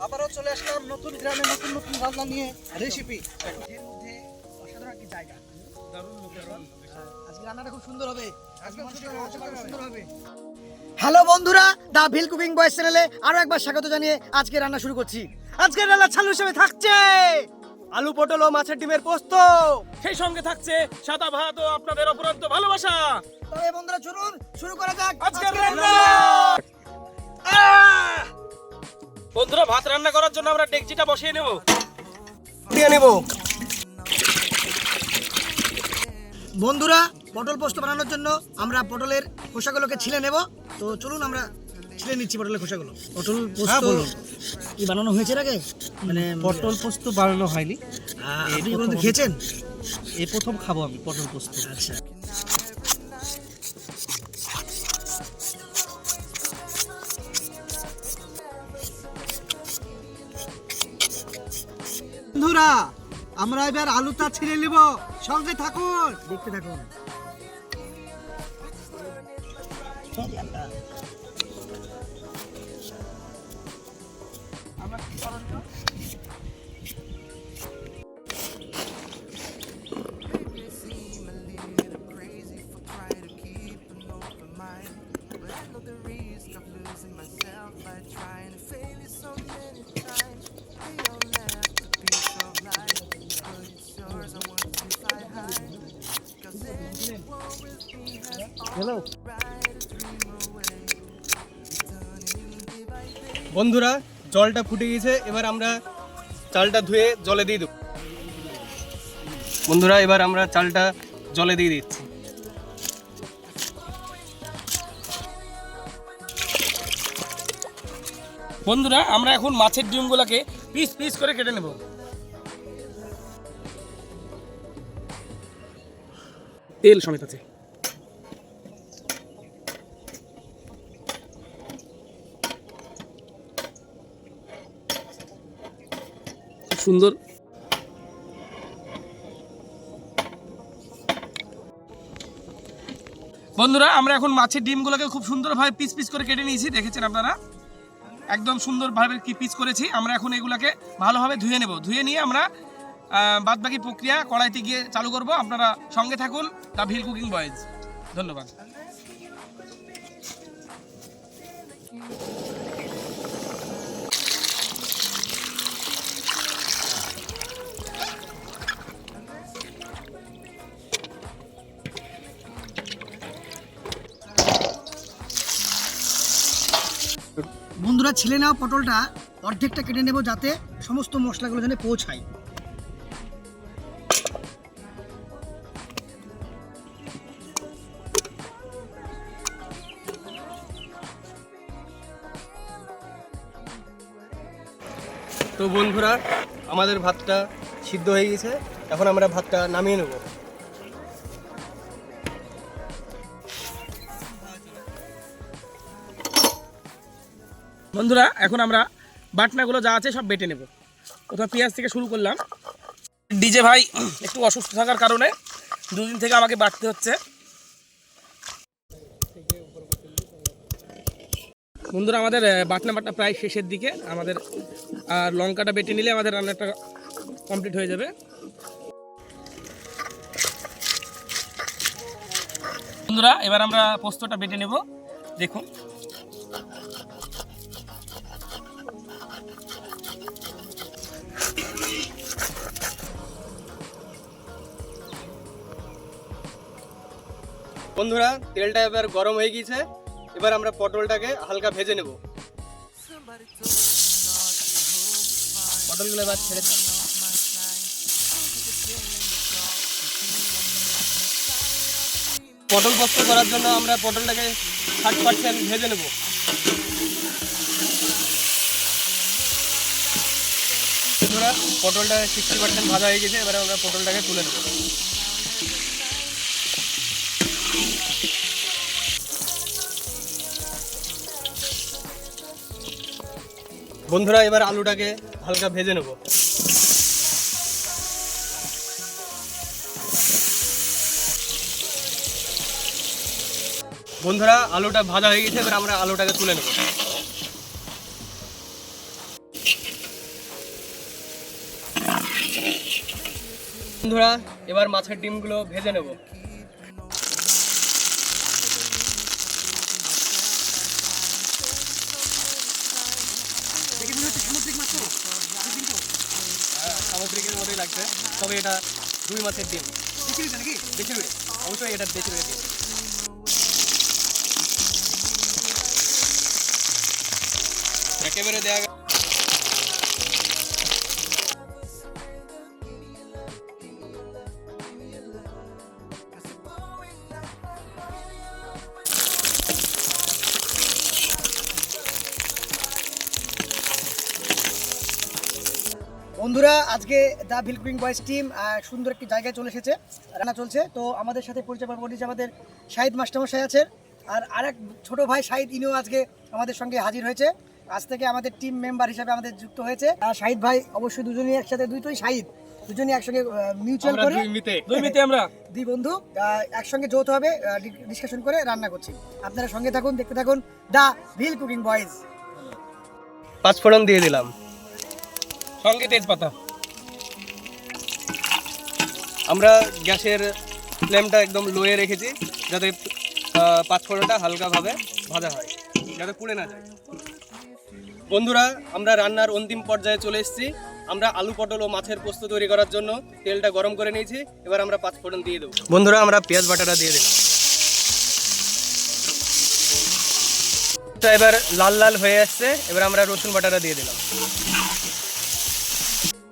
আবারও চলে আসলাম নতুন গ্রামে নতুন নতুন রান্না নিয়ে রেসিপি। এর মধ্যে অসাধারণ একটি জায়গা, আজকে রান্নাটা খুব সুন্দর হবে, সুন্দর হবে। হ্যালো বন্ধুরা, দা ভিল কুকিং বয়েজ চ্যানেলে আরো একবার স্বাগত জানিয়ে আজকে রান্না শুরু করছি। আজকের রান্না চালু হিসেবে থাকছে আলু পটল ও মাছের ডিমের পোস্ত, সেই সঙ্গে থাকছে সাদা ভাত ও আপনাদের অপরন্ত ভালোবাসা। তবে বন্ধুরা চলুন শুরু করা যাক আজকের রান্না। বন্ধুরা, ভাত রান্না করার জন্য আমরা ডেকচিটা বসিয়ে নেব, দিয়ে নেব। বন্ধুরা, পটল পোস্ত বানানোর জন্য আমরা পটলের খোসাগুলোকে ছিলে নেব। তো চলুন আমরা ছিলে নিচ্ছি পটলের খোসাগুলো। পটল পোস্ত কি বানানো হয়েছে আগে? মানে পটল পোস্ত বানানো হয়নি, আপনি কোনোদিন খেয়েছেন? এই প্রথম খাবো আমি পটল পোস্ত। আচ্ছা, বন্ধুরা আমরা এবার আলুটা ছিঁড়ে নিব, সঙ্গে থাকুন, দেখতে থাকুন। বন্ধুরা জলটা ফুটে গেছে, এবার আমরা চালটা ধুয়ে জলে দিয়ে দেব। বন্ধুরা, এবার আমরা চালটা জলে দিয়ে দিচ্ছি। বন্ধুরা, আমরা এখন মাছের ডিমগুলোকে পিস পিস করে কেটে নেব। তেল সমেত আছে। সুন্দর। বন্ধুরা, আমরা এখন মাছের ডিমগুলোকে খুব সুন্দরভাবে পিস পিস করে কেটে নিয়েছি, দেখেছেন আপনারা একদম সুন্দরভাবে কি পিস করেছি। আমরা এখন এগুলাকে ভালোভাবে ধুয়ে নেব। ধুয়ে নিয়ে আমরা বাদবাকি প্রক্রিয়া কড়াইতে গিয়ে চালু করব। আপনারা সঙ্গে থাকুন দ্য ভিল কুকিং বয়েজ। ধন্যবাদ। বন্ধুরা, ছিলে নেওয়া পটলটা অর্ধেকটা কেটে নেব যাতে সমস্ত মশলাগুলো যেন পৌঁছায়। তো বন্ধুরা, আমাদের ভাতটা সিদ্ধ হয়ে গেছে, এখন আমরা ভাতটা নামিয়ে নেব। বন্ধুরা, এখন আমরা বাটনাগুলো যা আছে সব বেটে নেব। কোথাও পেঁয়াজ থেকে শুরু করলাম। ডিজে ভাই একটু অসুস্থ থাকার কারণে দুদিন থেকে আমাকে বাটতে হচ্ছে। বন্ধুরা, আমাদের বাটনা প্রায় শেষের দিকে। আমাদের আর লঙ্কাটা বেটে নিলে আমাদের রান্নাটা কমপ্লিট হয়ে যাবে। বন্ধুরা, এবার আমরা পোস্তটা বেটে নেব। দেখুন, বন্ধুরা তেলটা এবার গরম হয়ে গিয়েছে, এবার আমরা পটলটাকে হালকা ভেজে নেব। পটলগুলো এবার ছেড়ে দিন। পটল পোস্ত করার জন্য আমরা পটলটাকে 60% ভেজে নেব। বন্ধুরা, পটলটা 60% ভাজা হয়ে গেছে, এবারে আমরা পটলটাকে তুলে নেব। বন্ধুরা, এবার আলুটাকে হালকা ভেজে নেব। বন্ধুরা আলুটা ভাজা হয়ে গেছে, এবার আমরা আলুটাকে তুলে নেব। বন্ধুরা এবার মাছের ডিমগুলো ভেজে নেব। সামুদ্রিকের মতোই লাগছে, তবে এটা রুই মাছের ডিম। দেশি রুই, অবশ্যই এটা দেশি রুই ডিম। একেবারে দেয়া গেল। বন্ধুরা আজকে the Bhil cooking boys team সুন্দর একটি জায়গায় চলে এসেছে, রান্না চলছে। তো আমাদের সাথে পরিচয় করেছে আমাদের শাহিদ মাস্টারমশাই আছেন, আর আরেক ছোট ভাই শাহিদ, ইনিও আজকে আমাদের সঙ্গে হাজির হয়েছে। আজ থেকে আমাদের টিম মেম্বার হিসেবে আমাদের যুক্ত হয়েছে। আর শাহিদ ভাই অবশ্যই দুজনেই একসাথে, দুটোই শাহিদ, দুজনেই একসঙ্গে মিউচুয়াল করে দুই মিতে আমরা দুই বন্ধু একসঙ্গে যৌথভাবে ডিসকাশন করে রান্না করছি। আপনারা সঙ্গে থাকুন, দেখতে থাকুন দ্য ভিল কুকিং বয়েজ। 5 ফোড়ন দিয়ে দিলাম, সঙ্গে তেজপাতা। আমরা গ্যাসের ফ্লেমটা একদম লোয়ে রেখেছি যাতে 5 ফোড়নটা হালকাভাবে ভাজা হয়, যাতে পুড়ে না যায়। বন্ধুরা আমরা রান্নার অন্তিম পর্যায়ে চলে এসেছি। আমরা আলু পটল ও মাছের পোস্ত তৈরি করার জন্য তেলটা গরম করে নিয়েছি। এবার আমরা 5 ফোড়ন দিয়ে দেবো। বন্ধুরা আমরা পেঁয়াজ বাটাটা দিয়ে দিলাম। এবার লাল লাল হয়ে আসছে, এবার আমরা রসুন বাটাটা দিয়ে দিলাম।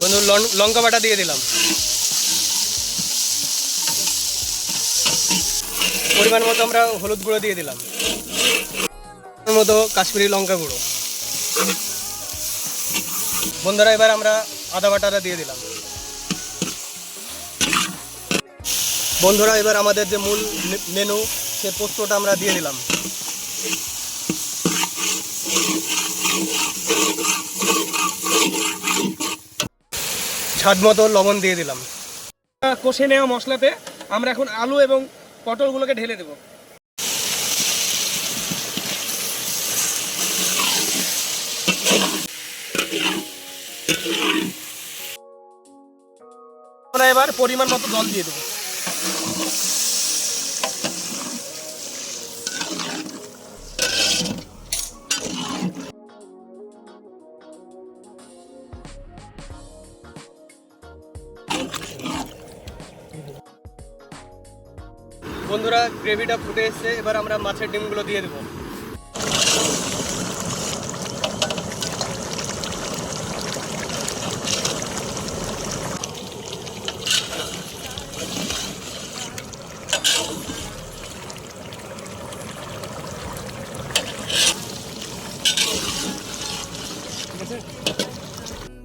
বন্ধু লঙ্কা বাটা দিয়ে দিলাম, পরিমাণ মতো আমরা হলুদ গুঁড়ো দিয়ে দিলাম, মতো কাশ্মীরি লঙ্কা গুঁড়ো। বন্ধুরা এবার আমরা আদা বাটাটা দিয়ে দিলাম। বন্ধুরা এবার আমাদের যে মূল মেনু সে পোস্তটা আমরা দিয়ে দিলাম। স্বাদ মতো লবণ দিয়ে দিলাম। কষে নেওয়া মশলাতে আমরা এখন আলু এবং পটলগুলোকে ঢেলে দেবো। আমরা এবার পরিমাণ মতো জল দিয়ে দেবো। বন্ধুরা গ্রেভিটা ফুটে এসছে, এবার আমরা মাছের ডিমগুলো দিয়ে দেবো।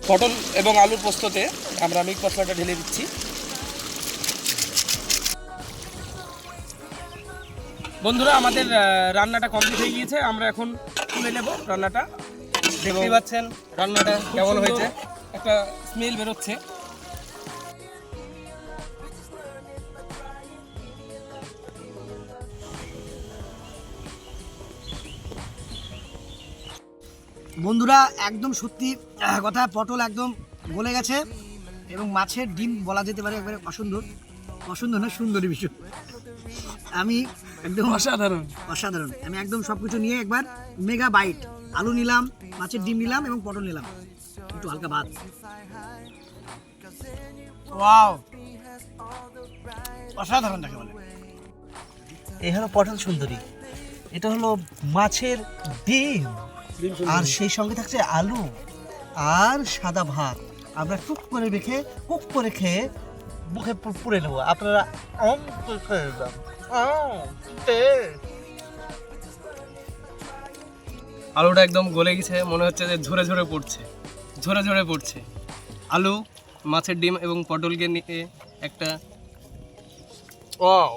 পটল এবং আলুর পোস্ততে আমরা মিট মশলাটা ঢেলে দিচ্ছি। বন্ধুরা আমাদের রান্নাটা কমপ্লিট হয়ে গিয়েছে, আমরা এখন তুলে নেব রান্নাটা। দেখতেই পাচ্ছেন রান্নাটা কেমন হয়েছে, একটা স্মেল বেরোচ্ছে। বন্ধুরা একদম সত্যি কথা, পটল একদম গলে গেছে এবং মাছের ডিম বলা যেতে পারে একবারে অসুন্দর, অসুন্দর না সুন্দরী বিষয়। আমি একদম অসাধারণ অসাধারণ, আমি একদম সব কিছু নিয়ে একবার মেগা বাইট, আলু নিলাম, মাছের ডিম নিলাম এবং পটল নিলাম, একটু হালকা ভাত। ওয়াও, অসাধারণ যাকে বলে। এই হলো পটল সুন্দরী, এটা হলো মাছের ডিম, আর সেই সঙ্গে থাকছে আলু আর সাদা ভাত। আমরা টুক করে রেখে কুক করে খেয়ে মুখে পুড়ে নেবো। আপনারা আলুটা একদম গলে গেছে, মনে হচ্ছে যে ঝরে ঝরে পড়ছে, ঝরে ঝরে পড়ছে। আলু, মাছের ডিম এবং পটলকে নিয়ে একটা ওয়াও,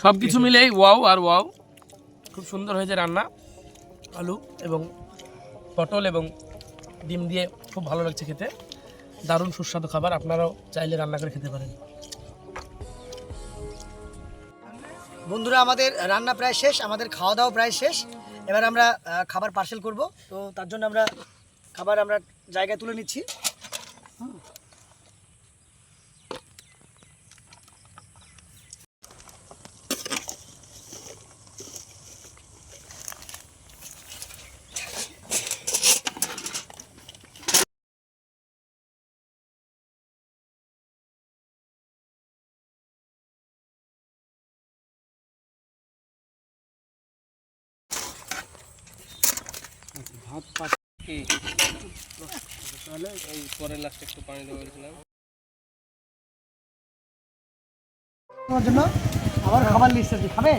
সব কিছু মিলেই ওয়াও আর ওয়াও। খুব সুন্দর হয়েছে রান্না, আলু এবং পটল এবং ডিম দিয়ে খুব ভালো লাগছে খেতে। দারুণ সুস্বাদু খাবার, আপনারাও চাইলে রান্না করে খেতে পারেন। বন্ধুরা আমাদের রান্না প্রায় শেষ, আমাদের খাওয়া দাওয়া প্রায় শেষ। এবার আমরা খাবার পার্সেল করব, তো তার জন্য আমরা খাবার আমরা জায়গায় তুলে নিচ্ছি। এই পরের লাস্টে একটু পানি দেবো বলেছিলাম। তোমার জন্য আবার খাবার লিস্ট আছে, খাবে?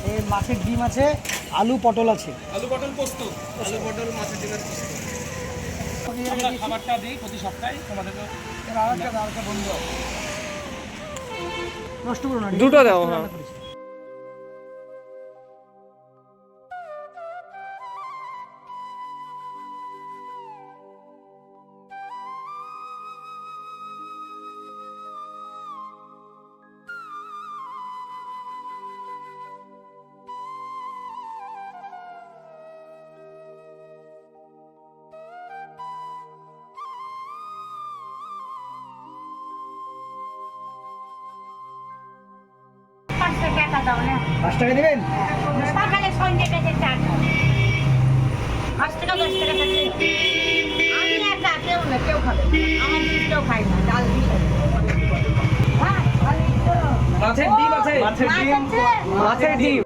এই মাছের ডিম আছে, আলু পটল আছে। আলু পটল পোস্ত, আলু পটল মাছের ডিমের পোস্ত। আমরা খাবারটা দিই প্রতি সপ্তাহে তোমাদেরকে। আরেকটা বন্ধ নষ্ট করো না, দুটো দাও, হ্যাঁ। টাকা দাও না 5 টাকা দেবেন? সকালে সন্ধ্যেটাতে চা খাও 5 টাকা 10 টাকা থাকলে আমি একা কেউ না কেউ খাবে আমার জিনিস কেউ খাই না ডাল দিয়ে হ্যাঁ খালি তো মাছের ডিম আছে, মাছের ডিম মাছের ডিম।